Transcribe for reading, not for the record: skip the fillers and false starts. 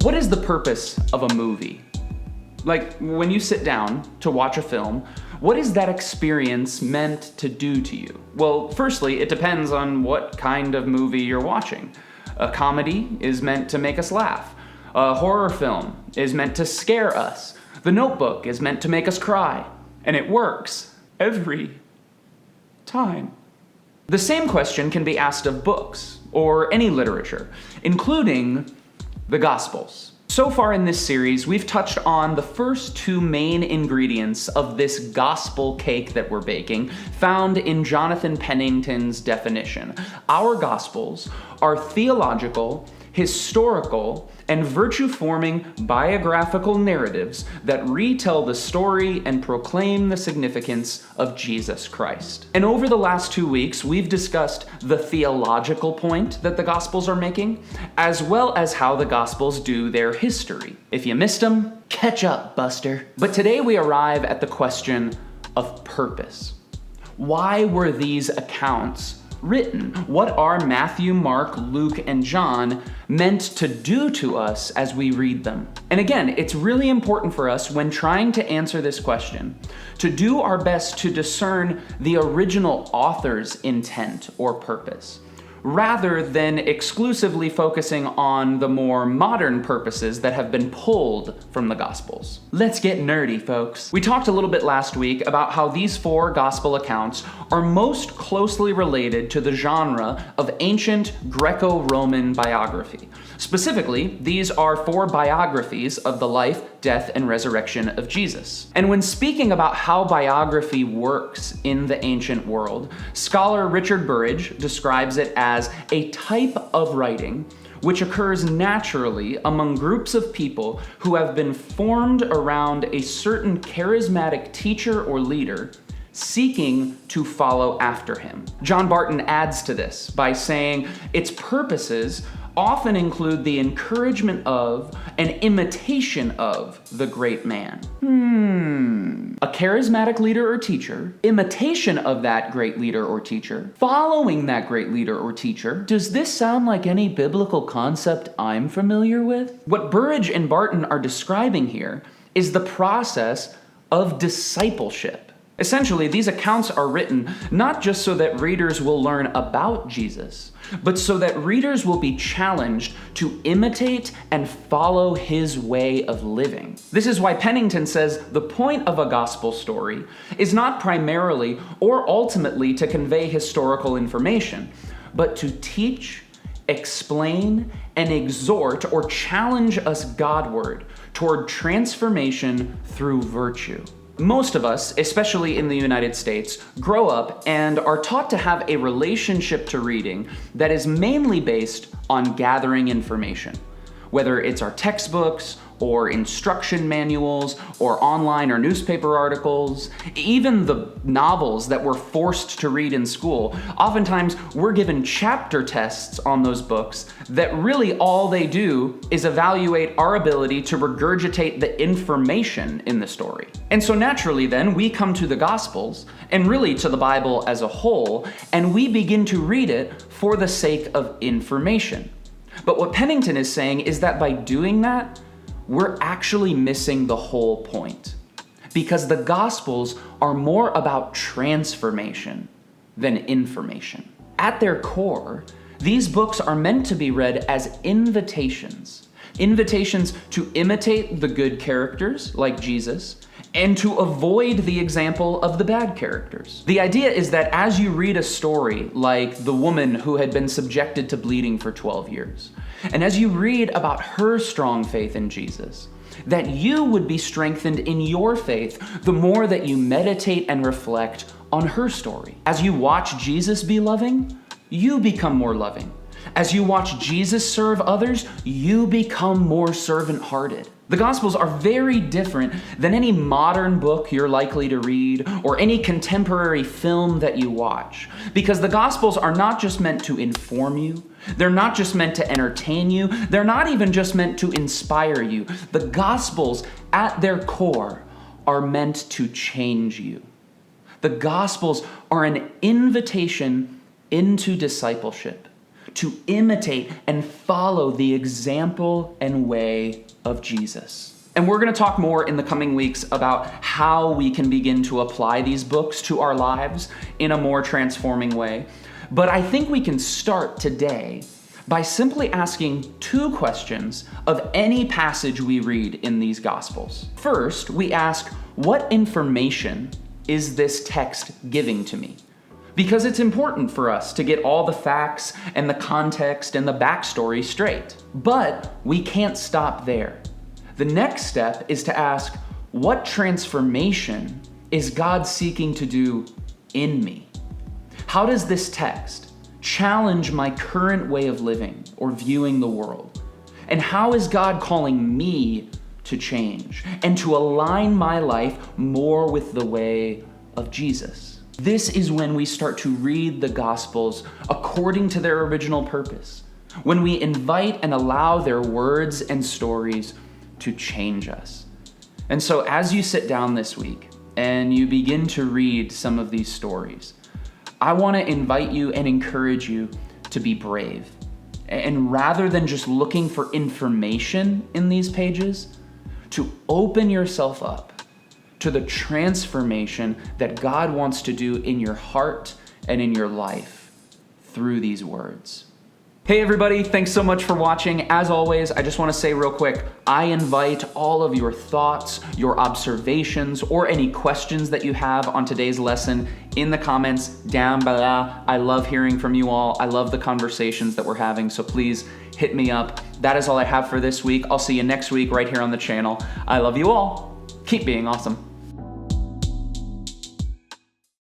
What is the purpose of a movie? Like, when you sit down to watch a film, what is that experience meant to do to you? Well, firstly, it depends on what kind of movie you're watching. A comedy is meant to make us laugh. A horror film is meant to scare us. The Notebook is meant to make us cry. And it works every time. The same question can be asked of books or any literature, including the Gospels. So far in this series, we've touched on the first two main ingredients of this gospel cake that we're baking, found in Jonathan Pennington's definition. Our Gospels are theological, historical, and virtue-forming biographical narratives that retell the story and proclaim the significance of Jesus Christ. And over the last 2 weeks, we've discussed the theological point that the Gospels are making, as well as how the Gospels do their history. If you missed them, catch up, Buster. But today we arrive at the question of purpose. Why were these accounts written? What are Matthew, Mark, Luke, and John meant to do to us as we read them? And again, it's really important for us when trying to answer this question to do our best to discern the original author's intent or purpose, rather than exclusively focusing on the more modern purposes that have been pulled from the Gospels. Let's get nerdy, folks. We talked a little bit last week about how these 4 Gospel accounts are most closely related to the genre of ancient Greco-Roman biography. Specifically, these are 4 biographies of the life, death, and resurrection of Jesus. And when speaking about how biography works in the ancient world, scholar Richard Burridge describes it as a type of writing which occurs naturally among groups of people who have been formed around a certain charismatic teacher or leader seeking to follow after him. John Barton adds to this by saying its purposes often include the encouragement of and imitation of the great man. A charismatic leader or teacher, imitation of that great leader or teacher, following that great leader or teacher. Does this sound like any biblical concept I'm familiar with? What Burridge and Barton are describing here is the process of discipleship. Essentially, these accounts are written not just so that readers will learn about Jesus, but so that readers will be challenged to imitate and follow his way of living. This is why Pennington says the point of a gospel story is not primarily or ultimately to convey historical information, but to teach, explain, and exhort or challenge us Godward toward transformation through virtue. Most of us, especially in the United States, grow up and are taught to have a relationship to reading that is mainly based on gathering information. Whether it's our textbooks, or instruction manuals, or online or newspaper articles, even the novels that we're forced to read in school, oftentimes we're given chapter tests on those books that really all they do is evaluate our ability to regurgitate the information in the story. And so naturally then, we come to the Gospels, and really to the Bible as a whole, and we begin to read it for the sake of information. But what Pennington is saying is that by doing that, we're actually missing the whole point. Because the Gospels are more about transformation than information. At their core, these books are meant to be read as invitations. Invitations to imitate the good characters, like Jesus, and to avoid the example of the bad characters. The idea is that as you read a story like the woman who had been subjected to bleeding for 12 years, and as you read about her strong faith in Jesus, that you would be strengthened in your faith the more that you meditate and reflect on her story. As you watch Jesus be loving, you become more loving. As you watch Jesus serve others, you become more servant-hearted. The Gospels are very different than any modern book you're likely to read or any contemporary film that you watch, because the Gospels are not just meant to inform you, they're not just meant to entertain you, they're not even just meant to inspire you. The Gospels, at their core, are meant to change you. The Gospels are an invitation into discipleship, to imitate and follow the example and way of Jesus. And we're going to talk more in the coming weeks about how we can begin to apply these books to our lives in a more transforming way. But I think we can start today by simply asking two questions of any passage we read in these Gospels. First, we ask, what information is this text giving to me? Because it's important for us to get all the facts and the context and the backstory straight. But we can't stop there. The next step is to ask, what transformation is God seeking to do in me? How does this text challenge my current way of living or viewing the world? And how is God calling me to change and to align my life more with the way of Jesus? This is when we start to read the Gospels according to their original purpose, when we invite and allow their words and stories to change us. And so as you sit down this week and you begin to read some of these stories, I want to invite you and encourage you to be brave. And rather than just looking for information in these pages, to open yourself up to the transformation that God wants to do in your heart and in your life through these words. Hey everybody, thanks so much for watching. As always, I just want to say real quick, I invite all of your thoughts, your observations, or any questions that you have on today's lesson in the comments down below. I love hearing from you all. I love the conversations that we're having, so please hit me up. That is all I have for this week. I'll see you next week right here on the channel. I love you all. Keep being awesome.